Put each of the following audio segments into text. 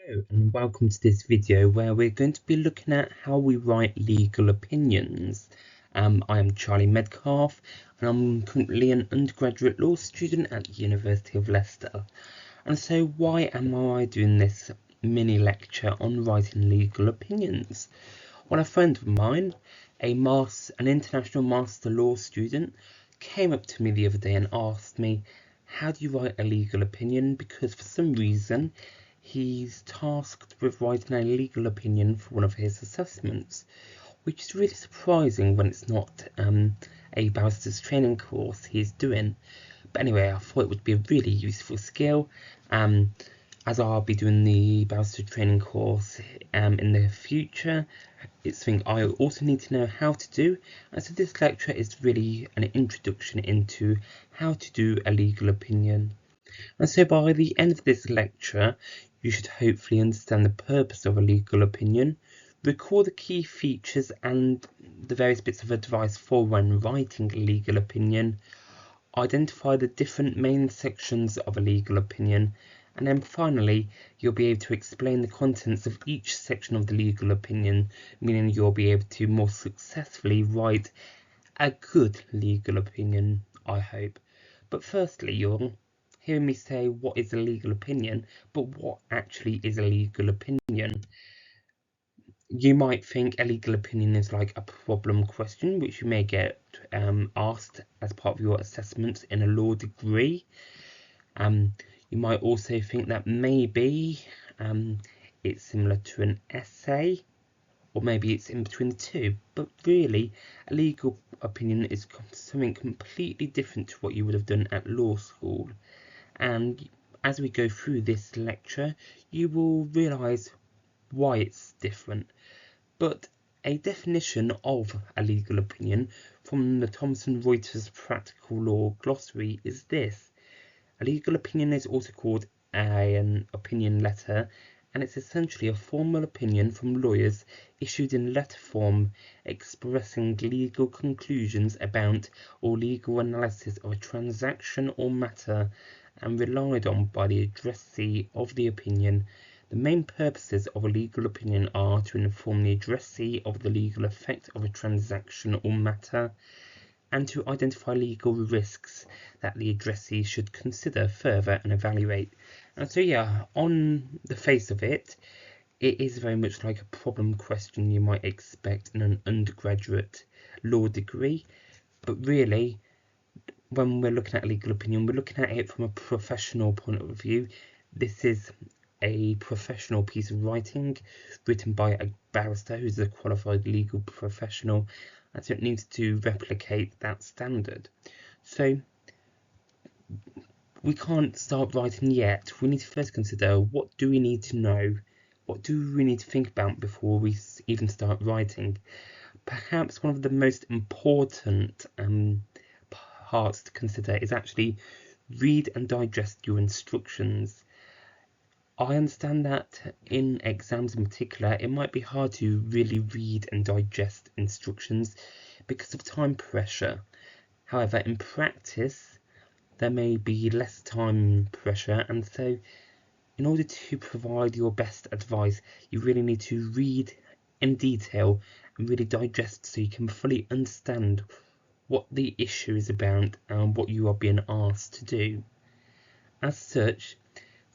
Hello and welcome to this video where we're going to be looking at how we write legal opinions. I am Charlie Medcalf and I'm currently an undergraduate law student at the University of Leicester. And so why am I doing this mini lecture on writing legal opinions? Well, a friend of mine, an international master law student, came up to me the other day and asked me, how do you write a legal opinion? Because for some reason he's tasked with writing a legal opinion for one of his assessments, which is really surprising when it's not a barrister's training course he's doing. But anyway, I thought it would be a really useful skill, as I'll be doing the barrister training course in the future. It's something I also need to know how to do, and so this lecture is really an introduction into how to do a legal opinion. And so by the end of this lecture, you should hopefully understand the purpose of a legal opinion, recall the key features and the various bits of advice for when writing a legal opinion, identify the different main sections of a legal opinion, and then finally you'll be able to explain the contents of each section of the legal opinion, meaning you'll be able to more successfully write a good legal opinion, I hope. But firstly, you'll hear me say what is a legal opinion, but what actually is a legal opinion? You might think a legal opinion is like a problem question, which you may get asked as part of your assessment in a law degree. You might also think that maybe it's similar to an essay, or maybe it's in between the two, but really a legal opinion is something completely different to what you would have done at law school. And as we go through this lecture, you will realise why it's different. But a definition of a legal opinion from the Thomson Reuters Practical Law Glossary is this: a legal opinion is also called an opinion letter, and it's essentially a formal opinion from lawyers issued in letter form expressing legal conclusions about or legal analysis of a transaction or matter, and relied on by the addressee of the opinion. The main purposes of a legal opinion are to inform the addressee of the legal effect of a transaction or matter, and to identify legal risks that the addressee should consider further and evaluate. And so yeah, on the face of it, it is very much like a problem question you might expect in an undergraduate law degree, but really when we're looking at a legal opinion, we're looking at it from a professional point of view. This is a professional piece of writing written by a barrister who's a qualified legal professional, and so it needs to replicate that standard. So we can't start writing yet. We need to first consider, what do we need to know? What do we need to think about before we even start writing? Perhaps one of the most important parts to consider is actually read and digest your instructions. I understand that in exams in particular, it might be hard to really read and digest instructions because of time pressure. However, in practice, there may be less time pressure, and so in order to provide your best advice, you really need to read in detail and really digest so you can fully understand what the issue is about and what you are being asked to do. As such,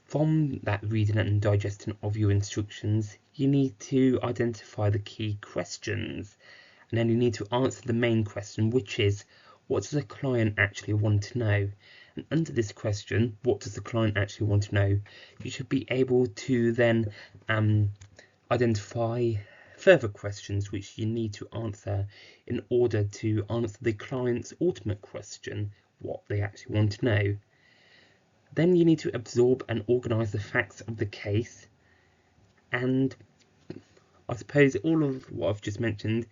from that reading and digesting of your instructions, you need to identify the key questions, and then you need to answer the main question, which is, what does the client actually want to know? And under this question, what does the client actually want to know, you should be able to then identify further questions which you need to answer in order to answer the client's ultimate question, what they actually want to know. Then you need to absorb and organise the facts of the case, and I suppose all of what I've just mentioned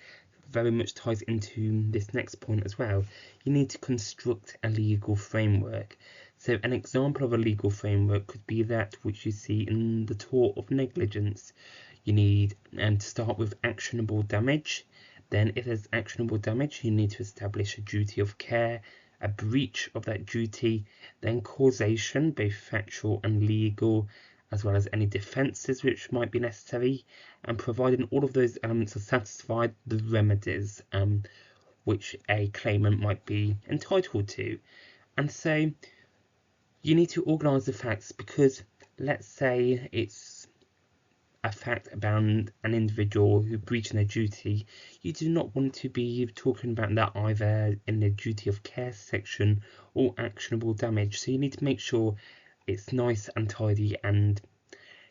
very much ties into this next point as well. You need to construct a legal framework. So an example of a legal framework could be that which you see in the tort of negligence. You need to start with actionable damage. Then if there's actionable damage, you need to establish a duty of care, a breach of that duty, then causation, both factual and legal, as well as any defences which might be necessary, and providing all of those elements are satisfied, the remedies which a claimant might be entitled to. And so you need to organise the facts, because let's say it's a fact about an individual who breached their duty. You do not want to be talking about that either in the duty of care section or actionable damage. So you need to make sure it's nice and tidy, and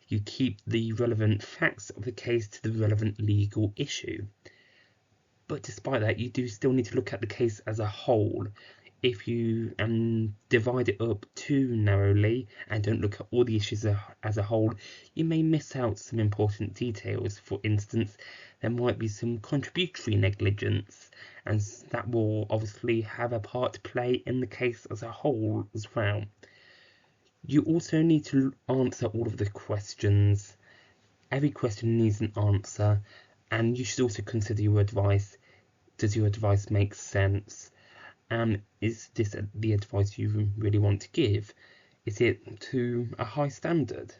you keep the relevant facts of the case to the relevant legal issue. But despite that, you do still need to look at the case as a whole. If you divide it up too narrowly and don't look at all the issues as a whole, you may miss out some important details. For instance, there might be some contributory negligence, and that will obviously have a part to play in the case as a whole as well. You also need to answer all of the questions. Every question needs an answer, and you should also consider your advice. Does your advice make sense? Is this the advice you really want to give? Is it to a high standard?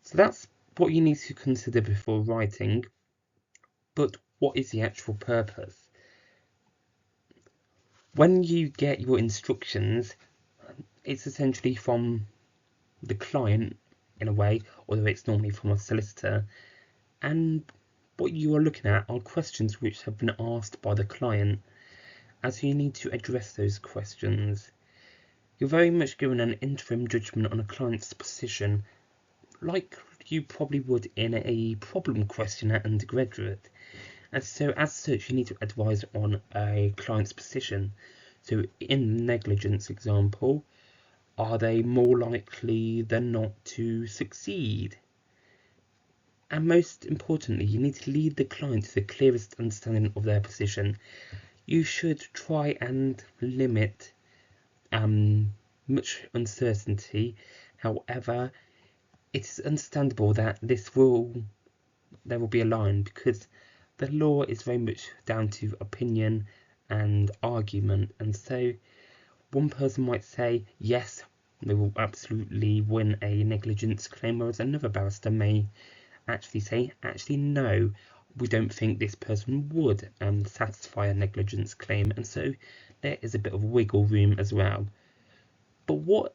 So that's what you need to consider before writing. But what is the actual purpose? When you get your instructions, it's essentially from the client in a way, although it's normally from a solicitor, and what you are looking at are questions which have been asked by the client, as you need to address those questions. You're very much given an interim judgment on a client's position, like you probably would in a problem question at undergraduate. And so as such, you need to advise on a client's position. So in the negligence example, are they more likely than not to succeed? And most importantly, you need to lead the client to the clearest understanding of their position. You should try and limit much uncertainty. However, it is understandable that there will be a line, because the law is very much down to opinion and argument, and so one person might say yes, they will absolutely win a negligence claim, whereas another barrister may actually say, actually no, we don't think this person would satisfy a negligence claim, and so there is a bit of wiggle room as well. But what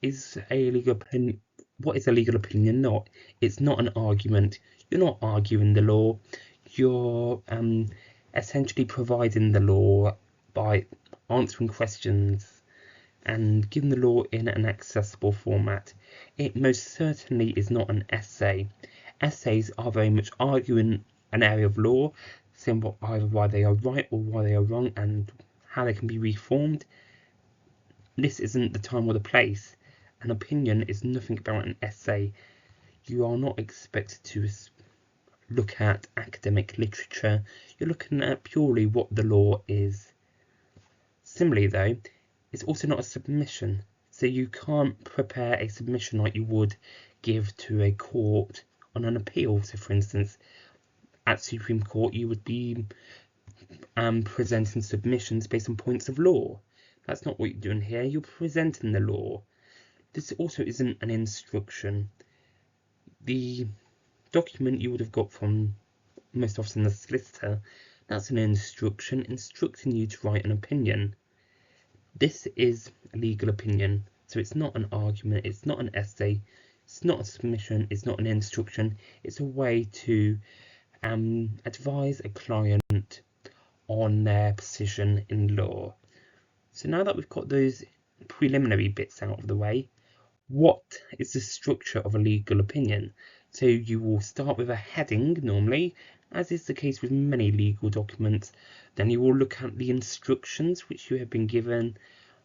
is a legal opinion? What is a legal opinion not? It's not an argument. You're not arguing the law. You're essentially providing the law by answering questions and giving the law in an accessible format. It most certainly is not an essay. Essays are very much arguing an area of law, saying either why they are right or why they are wrong and how they can be reformed. This isn't the time or the place. An opinion is nothing about an essay. You are not expected to look at academic literature. You're looking at purely what the law is. Similarly though, it's also not a submission. So you can't prepare a submission like you would give to a court on an appeal. So for instance, at Supreme Court you would be presenting submissions based on points of law. That's not what you're doing here. You're presenting the law. This also isn't an instruction. The document you would have got from most often the solicitor, that's an instruction instructing you to write an opinion. This is a legal opinion, so it's not an argument, it's not an essay, it's not a submission, it's not an instruction. It's a way to advise a client on their position in law. So now that we've got those preliminary bits out of the way, what is the structure of a legal opinion? So you will start with a heading normally, as is the case with many legal documents. Then you will look at the instructions which you have been given.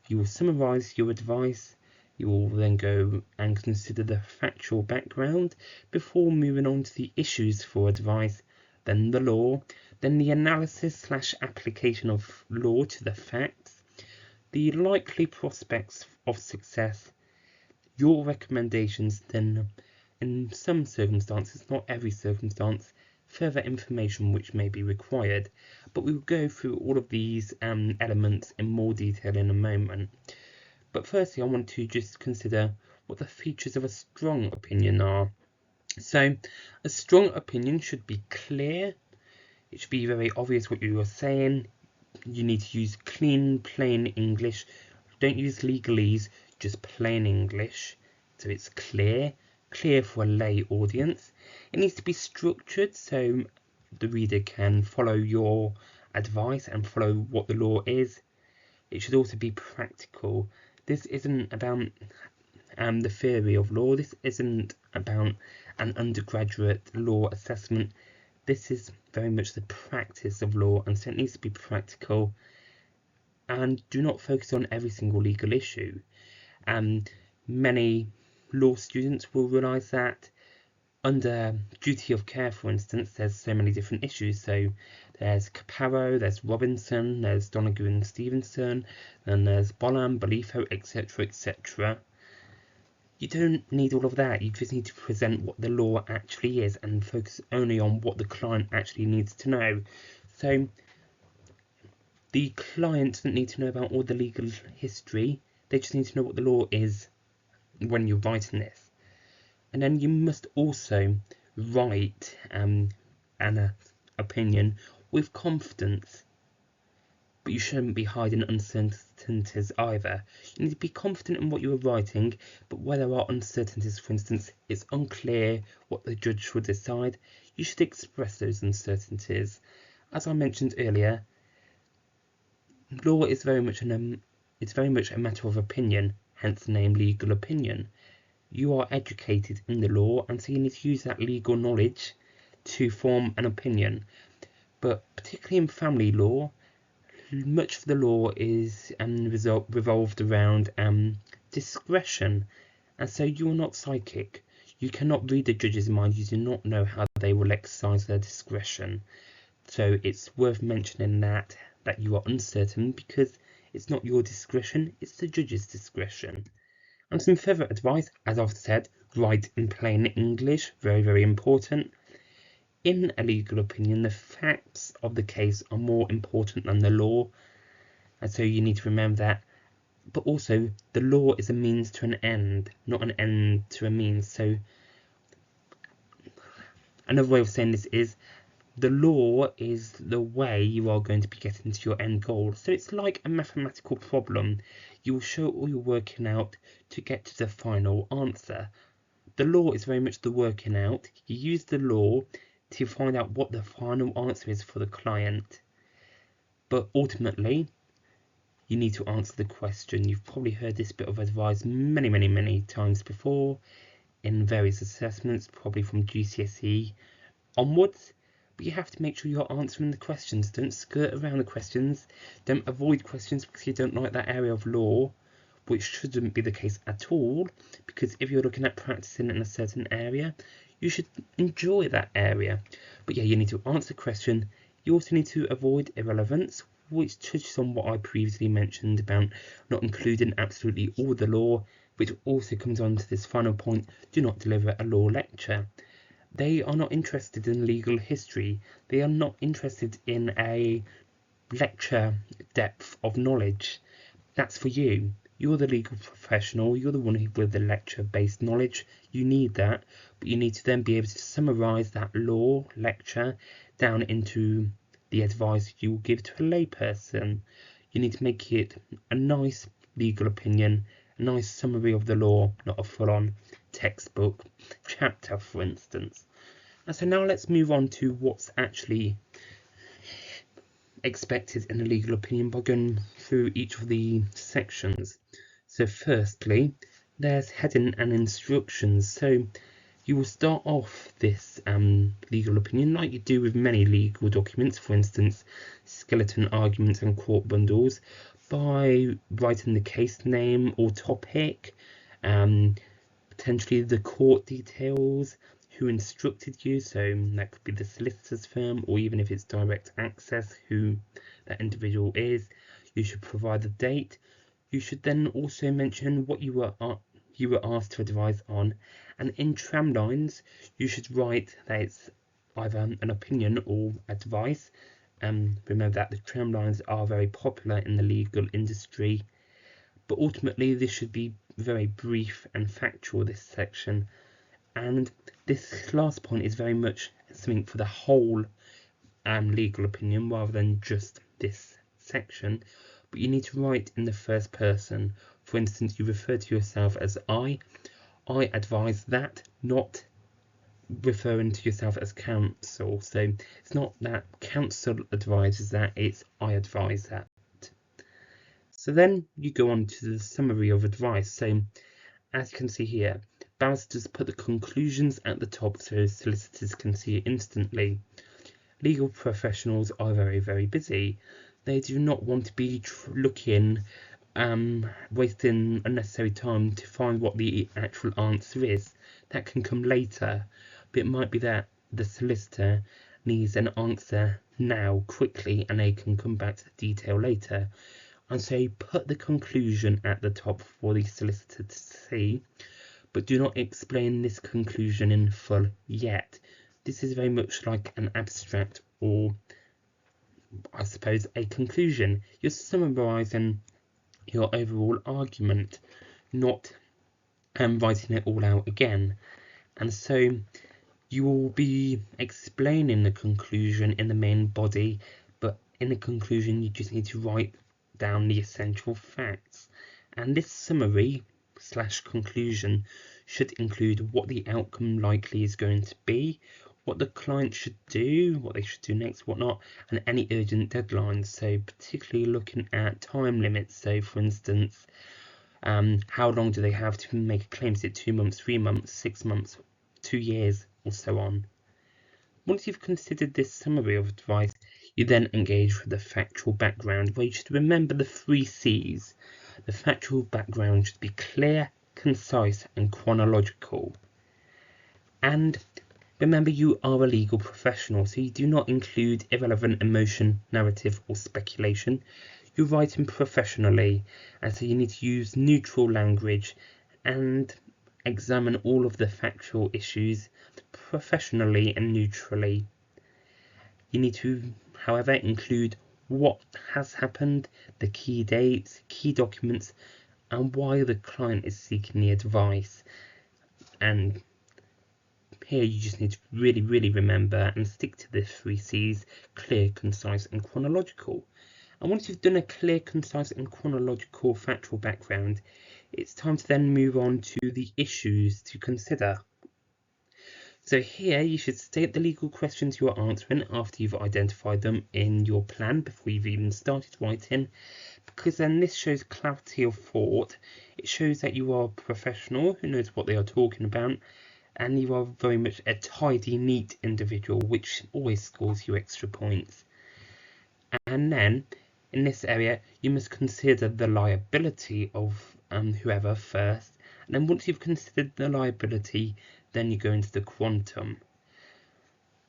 You will summarise your advice. You will then go and consider the factual background before moving on to the issues for advice, then the law, then the analysis / application of law to the facts, the likely prospects of success, your recommendations, then in some circumstances, not every circumstance, further information which may be required. But we will go through all of these elements in more detail in a moment. But firstly, I want to just consider what the features of a strong opinion are. So a strong opinion should be clear. It should be very obvious what you are saying. You need to use clean, plain English. Don't use legalese, just plain English. So it's clear for a lay audience. It needs to be structured so the reader can follow your advice and follow what the law is. It should also be practical. This isn't about the theory of law. This isn't about an undergraduate law assessment. This is very much the practice of law, and so it needs to be practical. And do not focus on every single legal issue. Many law students will realise that under duty of care, for instance, there's so many different issues. So there's Caparo, there's Robinson, there's Donegal and Stevenson, then there's Bolam, Bolifo, etc., etc. You don't need all of that. You just need to present what the law actually is and focus only on what the client actually needs to know. So the client doesn't need to know about all the legal history. They just need to know what the law is when you're writing this. And then you must also write an opinion with confidence. But you shouldn't be hiding uncertainties either. You need to be confident in what you are writing, but where there are uncertainties, for instance, it's unclear what the judge should decide, you should express those uncertainties. As I mentioned earlier, law is very much a matter of opinion, hence the name legal opinion. You are educated in the law, and so you need to use that legal knowledge to form an opinion. But particularly in family law, much of the law is revolved around discretion, and so you're not psychic. You cannot read the judge's mind. You do not know how they will exercise their discretion. So it's worth mentioning that you are uncertain, because it's not your discretion, it's the judge's discretion. And some further advice, as I've said, write in plain English, very, very important. In a legal opinion, the facts of the case are more important than the law, and so you need to remember that. But also, the law is a means to an end, not an end to a means. So another way of saying this is, the law is the way you are going to be getting to your end goal. So it's like a mathematical problem. You will show all your working out to get to the final answer. The law is very much the working out. You use the law to find out what the final answer is for the client. But ultimately, you need to answer the question. You've probably heard this bit of advice many, many, many times before in various assessments, probably from GCSE onwards. But you have to make sure you're answering the questions. Don't skirt around the questions. Don't avoid questions because you don't like that area of law, which shouldn't be the case at all, because if you're looking at practicing in a certain area, you should enjoy that area. But yeah, you need to answer the question. You also need to avoid irrelevance, which touches on what I previously mentioned about not including absolutely all the law, which also comes on to this final point: do not deliver a law lecture. They are not interested in legal history. They are not interested in a lecture depth of knowledge. That's for you. You're the legal professional. You're the one with the lecture-based knowledge. You need that, but you need to then be able to summarise that law lecture down into the advice you will give to a layperson. You need to make it a nice legal opinion, a nice summary of the law, not a full-on textbook chapter, for instance. And so now let's move on to what's actually expected in a legal opinion by going through each of the sections. So firstly, there's heading and instructions. So you will start off this legal opinion like you do with many legal documents, for instance skeleton arguments and court bundles, by writing the case name or topic, potentially the court details, who instructed you, so that could be the solicitor's firm, or even if it's direct access, who that individual is. You should provide the date. You should then also mention what you were asked to advise on, and in tramlines you should write that it's either an opinion or advice. Remember that the tramlines are very popular in the legal industry, but ultimately this should be very brief and factual, this section, and this last point is very much something for the whole legal opinion rather than just this section. But you need to write in the first person. For instance, you refer to yourself as I advise that, not referring to yourself as counsel. So it's not that counsel advises that, it's I advise that. So then you go on to the summary of advice. So as you can see here, barristers put the conclusions at the top so solicitors can see it instantly. Legal professionals are very, very busy. They do not want to be looking, wasting unnecessary time to find what the actual answer is. That can come later, but it might be that the solicitor needs an answer now, quickly, and they can come back to the detail later. And so you put the conclusion at the top for the solicitor to see, but do not explain this conclusion in full yet. This is very much like an abstract, or I suppose a conclusion. You're summarising your overall argument, not writing it all out again. And so you will be explaining the conclusion in the main body, but in the conclusion you just need to write down the essential facts. And this summary / conclusion should include what the outcome likely is going to be, what the client should do, what they should do next, whatnot, and any urgent deadlines. So particularly looking at time limits. So for instance, how long do they have to make a claim? Is it 2 months, 3 months, 6 months, 2 years, or so on? Once you've considered this summary of advice, you then engage with the factual background, where you should remember the 3 C's. The factual background should be clear, concise, and chronological. And remember, you are a legal professional, so you do not include irrelevant emotion, narrative, or speculation. You're writing professionally, and so you need to use neutral language and examine all of the factual issues professionally and neutrally. You need to, however, include what has happened, the key dates, key documents, and why the client is seeking the advice. And here you just need to really, really remember and stick to the 3 C's: clear, concise, and chronological. And once you've done a clear, concise, and chronological factual background, it's time to then move on to the issues to consider. So here you should state the legal questions you are answering after you've identified them in your plan before you've even started writing, because then this shows clarity of thought. It shows that you are a professional who knows what they are talking about, and you are very much a tidy, neat individual, which always scores you extra points. And then in this area you must consider the liability of whoever first, and then once you've considered the liability, then you go into the quantum.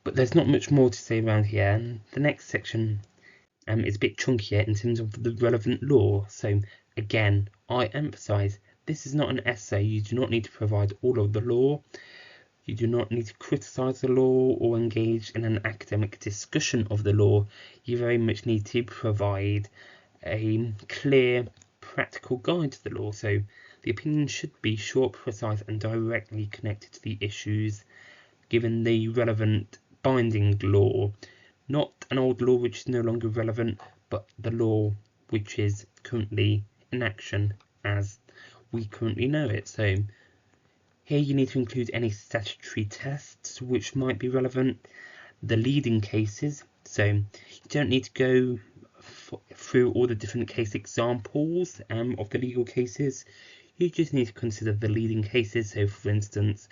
But there's not much more to say around here, and the next section is a bit chunkier in terms of the relevant law. So again, I emphasise, this is not an essay. You do not need to provide all of the law. You do not need to criticise the law or engage in an academic discussion of the law. You very much need to provide a clear, practical guide to the law. So the opinion should be short, precise, and directly connected to the issues, given the relevant binding law, not an old law which is no longer relevant, but the law which is currently in action as we currently know it. So here you need to include any statutory tests which might be relevant, the leading cases. So you don't need to go through all the different case examples of the legal cases. You just need to consider the leading cases. So for instance,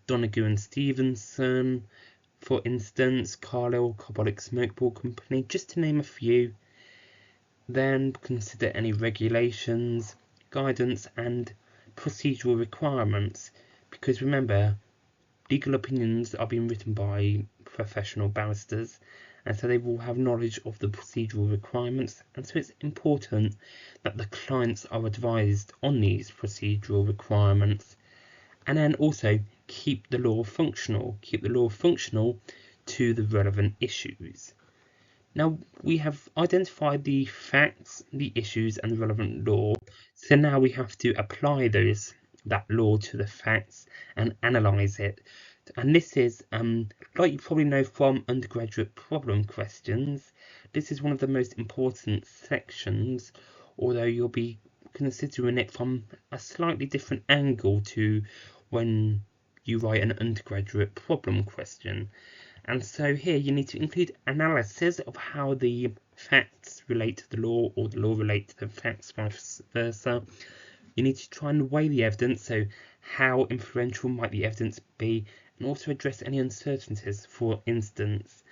Donegal and Stevenson, for instance, Carlisle Carbolic Smokeball Company, just to name a few. Then consider any regulations, guidance, and procedural requirements, because remember, legal opinions are being written by professional barristers, and so they will have knowledge of the procedural requirements, and so it's important that the clients are advised on these procedural requirements. And then also keep the law functional to the relevant issues. Now we have identified the facts, the issues and the relevant law. So now we have to apply that law to the facts and analyse it. And this is, like you probably know from undergraduate problem questions, this is one of the most important sections, although you'll be considering it from a slightly different angle to when you write an undergraduate problem question. And so here you need to include analysis of how the facts relate to the law or the law relate to the facts, vice versa. You need to try and weigh the evidence, so how influential might the evidence be, and also address any uncertainties. For instance,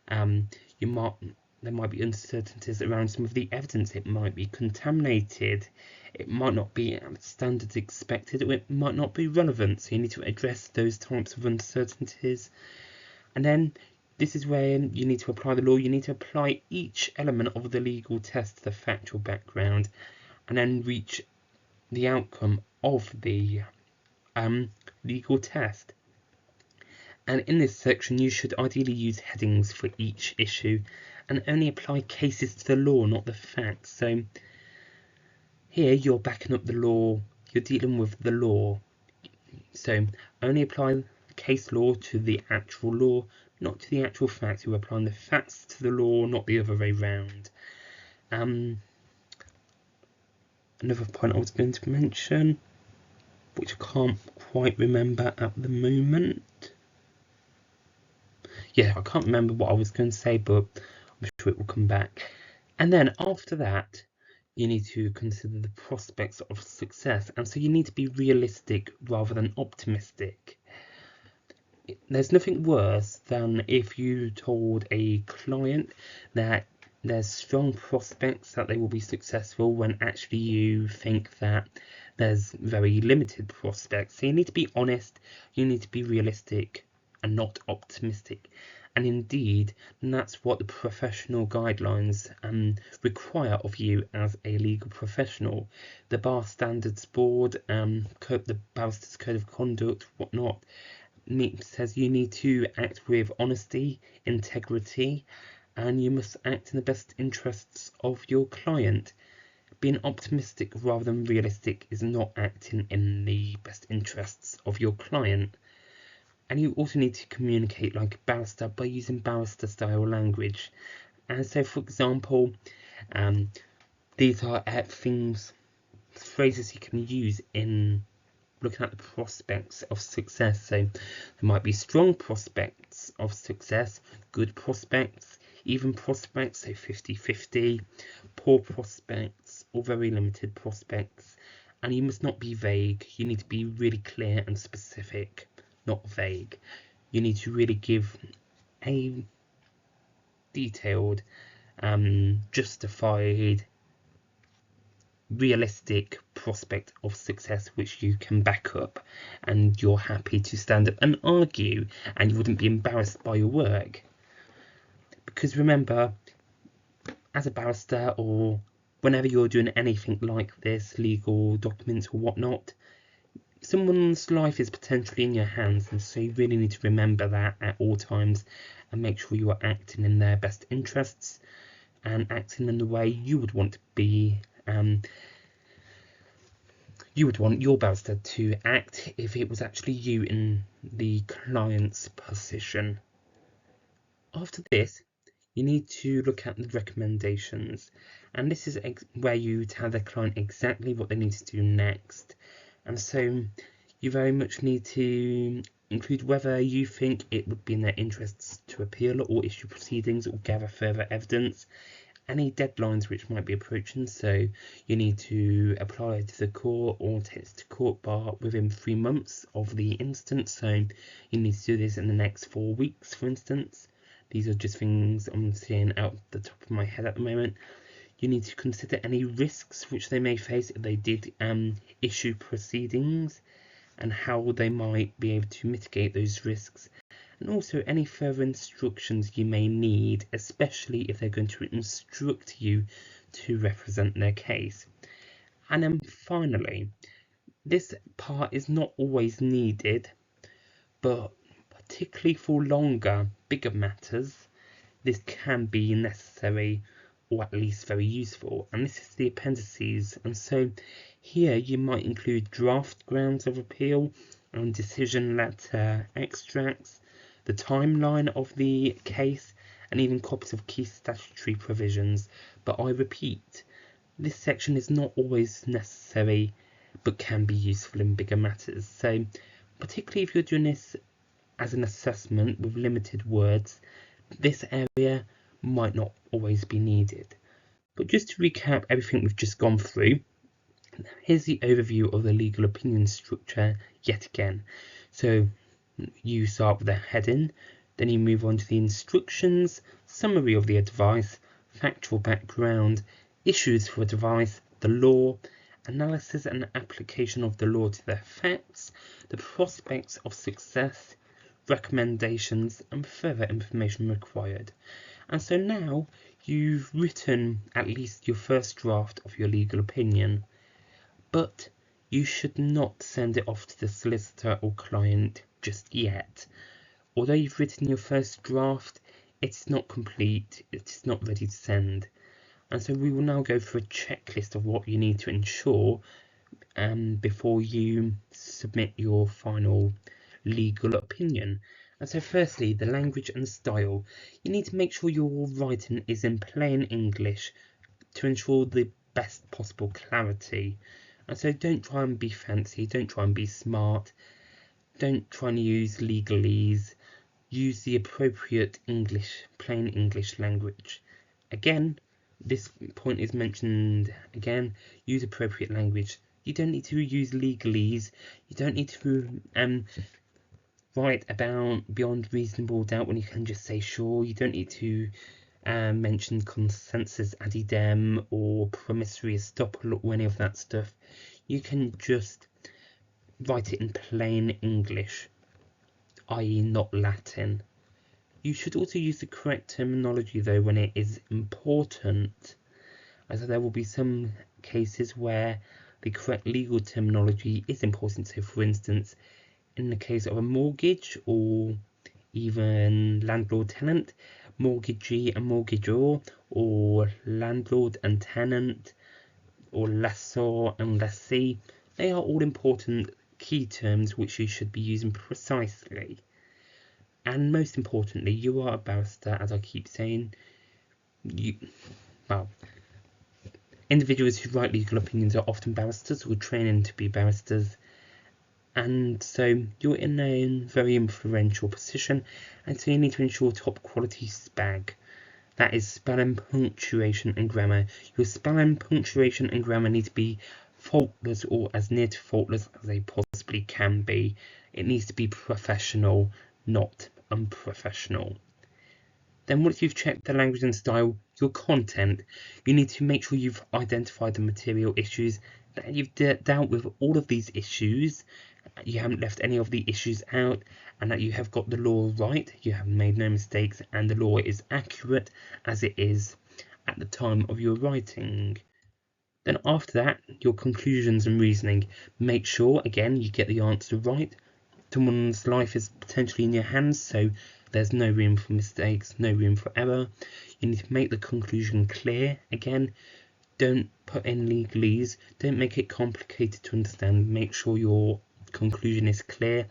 there might be uncertainties around some of the evidence. It might be contaminated, it might not be at standards expected, or it might not be relevant. So you need to address those types of uncertainties. And then this is where you need to apply the law. You need to apply each element of the legal test to the factual background, and then reach the outcome of the legal test. And in this section you should ideally use headings for each issue and only apply cases to the law, not the facts. So here you're backing up the law, you're dealing with the law, so only apply case law to the actual law, not to the actual facts. You're applying the facts to the law, not the other way round. Another point I was going to mention, which I can't quite remember at the moment. Yeah, I can't remember what I was going to say, but I'm sure it will come back. And then after that, you need to consider the prospects of success. And so you need to be realistic rather than optimistic. There's nothing worse than if you told a client that there's strong prospects that they will be successful when actually you think that there's very limited prospects. So you need to be honest, you need to be realistic and not optimistic. And indeed, that's what the professional guidelines require of you as a legal professional. The Bar Standards Board, the Barrister's Code of Conduct, whatnot, says you need to act with honesty, integrity, and you must act in the best interests of your client. Being optimistic rather than realistic is not acting in the best interests of your client. And you also need to communicate like a barrister by using barrister style language. And so, for example, these are phrases you can use in looking at the prospects of success. So there might be strong prospects of success, good prospects, even prospects, so 50-50, poor prospects, or very limited prospects. And you must not be vague. You need to be really clear and specific, not vague. You need to really give a detailed, justified, realistic prospect of success which you can back up and you're happy to stand up and argue and you wouldn't be embarrassed by your work. Because remember, as a barrister or whenever you're doing anything like this, legal documents or whatnot, someone's life is potentially in your hands, and so you really need to remember that at all times and make sure you are acting in their best interests and acting in the way you would want to be. You would want your barrister to act if it was actually you in the client's position. After this, you need to look at the recommendations, and this is where you tell the client exactly what they need to do next. And so you very much need to include whether you think it would be in their interests to appeal or issue proceedings or gather further evidence, any deadlines which might be approaching. So you need to apply to the court or take to court bar within 3 months of the instance. So you need to do this in the next 4 weeks, for instance. These are just things I'm seeing out the top of my head at the moment. You need to consider any risks which they may face if they did issue proceedings and how they might be able to mitigate those risks, and also any further instructions you may need, especially if they're going to instruct you to represent their case. And then finally, this part is not always needed, but particularly for longer, bigger matters, this can be necessary or at least very useful, and this is the appendices. And so here you might include draft grounds of appeal and decision letter extracts, the timeline of the case, and even copies of key statutory provisions. But I repeat, this section is not always necessary but can be useful in bigger matters. So particularly if you're doing this as an assessment with limited words, this area might not always be needed. But just to recap everything we've just gone through, here's the overview of the legal opinion structure yet again. So you start with the heading, then you move on to the instructions, summary of the advice, factual background, issues for advice, the law, analysis and application of the law to the facts, the prospects of success, recommendations, and further information required. And so now you've written at least your first draft of your legal opinion, but you should not send it off to the solicitor or client just yet. Although you've written your first draft, it's not complete, it's not ready to send. And so we will now go through a checklist of what you need to ensure before you submit your final legal opinion. And so firstly, the language and style. You need to make sure your writing is in plain English to ensure the best possible clarity. And so don't try and be fancy, don't try and be smart, don't try and use legalese, use the appropriate English, plain English language. Again, this point is mentioned again, use appropriate language. You don't need to use legalese, you don't need to write about beyond reasonable doubt when you can just say sure. You don't need to mention consensus ad idem or promissory estoppel or any of that stuff. You can just write it in plain English, i.e. not Latin. You should also use the correct terminology though when it is important, as there will be some cases where the correct legal terminology is important. So for instance, in the case of a mortgage or even landlord-tenant, mortgagee and mortgagor, or landlord and tenant, or lessor and lessee, they are all important key terms which you should be using precisely. And most importantly, you are a barrister, as I keep saying. Individuals who write legal opinions are often barristers or training to be barristers, and so you're in a very influential position, and so you need to ensure top quality spag. That is spelling, punctuation and grammar. Your spelling, punctuation and grammar need to be faultless or as near to faultless as they possibly can be. It needs to be professional, not unprofessional. Then once you've checked the language and style, your content, you need to make sure you've identified the material issues, that you've dealt with all of these issues, you haven't left any of the issues out, and that you have got the law right, you have made no mistakes, and the law is accurate as it is at the time of your writing. Then after that, your conclusions and reasoning. Make sure, again, you get the answer right. Someone's life is potentially in your hands, so there's no room for mistakes, no room for error. You need to make the conclusion clear. Again, don't put in legalese, don't make it complicated to understand. Make sure your conclusion is clear.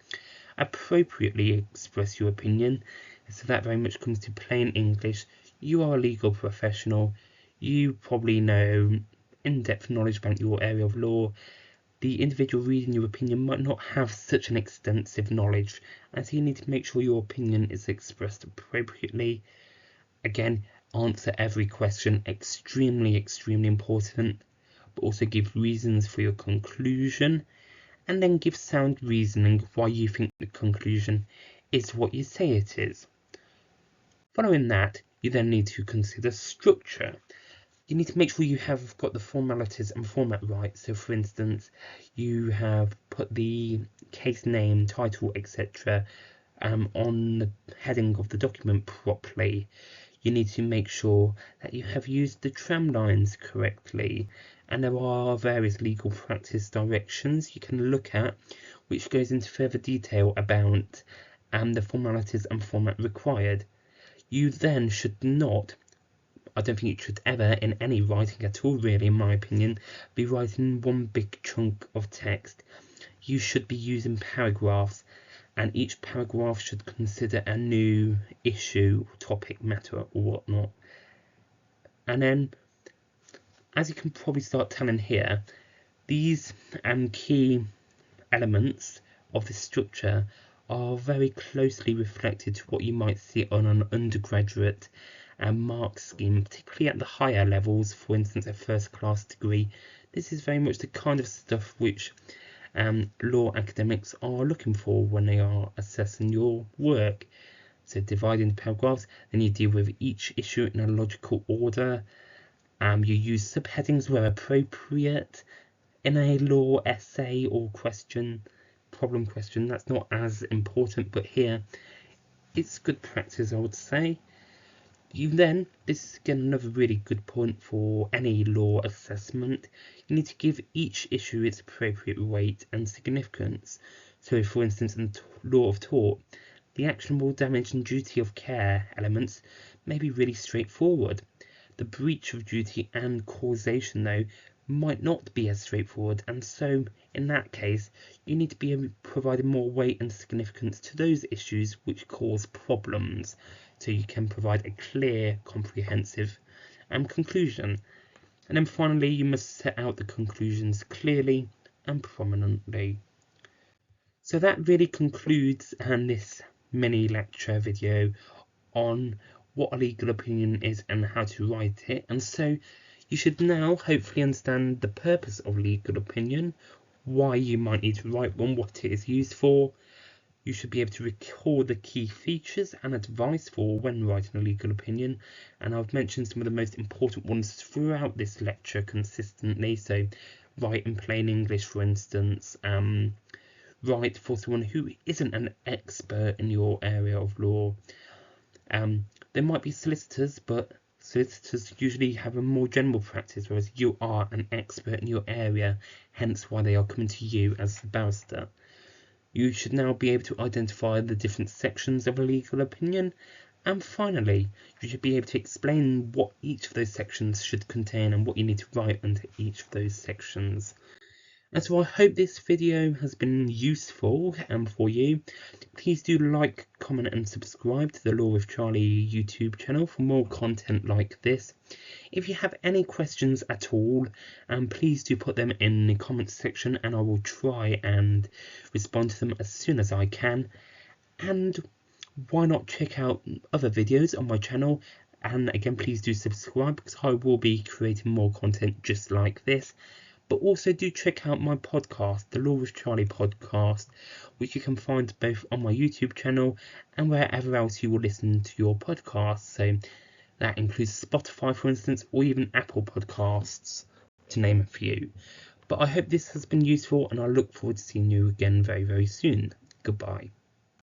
Appropriately express your opinion. So that very much comes to plain English. You are a legal professional. You probably know in-depth knowledge about your area of law. The individual reading your opinion might not have such an extensive knowledge, and so you need to make sure your opinion is expressed appropriately. Again, answer every question, extremely important, but also give reasons for your conclusion, and then give sound reasoning why you think the conclusion is what you say it is. Following that, you then need to consider structure. You need to make sure you have got the formalities and format right. So for instance, you have put the case name, title, etc. On the heading of the document properly. You need to make sure that you have used the tramlines correctly, and there are various legal practice directions you can look at which goes into further detail about the formalities and format required. You then should not, I don't think you should ever, in any writing at all really, in my opinion, be writing one big chunk of text. You should be using paragraphs, and each paragraph should consider a new issue, topic, matter, or whatnot. And then, as you can probably start telling here, these key elements of the structure are very closely reflected to what you might see on an undergraduate mark scheme, particularly at the higher levels, for instance a first class degree. This is very much the kind of stuff which law academics are looking for when they are assessing your work. So dividing paragraphs, then you deal with each issue in a logical order. You use subheadings where appropriate. In a law essay or problem question, that's not as important, but here it's good practice, I would say. This is again another really good point for any law assessment. You need to give each issue its appropriate weight and significance. So for instance, in law of tort, the actionable damage and duty of care elements may be really straightforward. The breach of duty and causation, though, might not be as straightforward, and so in that case you need to be providing more weight and significance to those issues which cause problems, so you can provide a clear, comprehensive conclusion. And then finally, you must set out the conclusions clearly and prominently. So that really concludes this mini lecture video on what a legal opinion is and how to write it. And so you should now hopefully understand the purpose of legal opinion, why you might need to write one, what it is used for. You should be able to record the key features and advice for when writing a legal opinion, and I've mentioned some of the most important ones throughout this lecture consistently. So write in plain English, for instance, write for someone who isn't an expert in your area of law. There might be solicitors, but solicitors usually have a more general practice, whereas you are an expert in your area, hence why they are coming to you as a barrister. You should now be able to identify the different sections of a legal opinion, and finally, you should be able to explain what each of those sections should contain and what you need to write under each of those sections. And so I hope this video has been useful for you. Please do like, comment and subscribe to the Law with Charlie YouTube channel for more content like this. If you have any questions at all, please do put them in the comments section and I will try and respond to them as soon as I can. And why not check out other videos on my channel, and again please do subscribe because I will be creating more content just like this. But also do check out my podcast, the Law with Charlie podcast, which you can find both on my YouTube channel and wherever else you will listen to your podcasts. So that includes Spotify, for instance, or even Apple Podcasts, to name a few. But I hope this has been useful and I look forward to seeing you again very, very soon. Goodbye.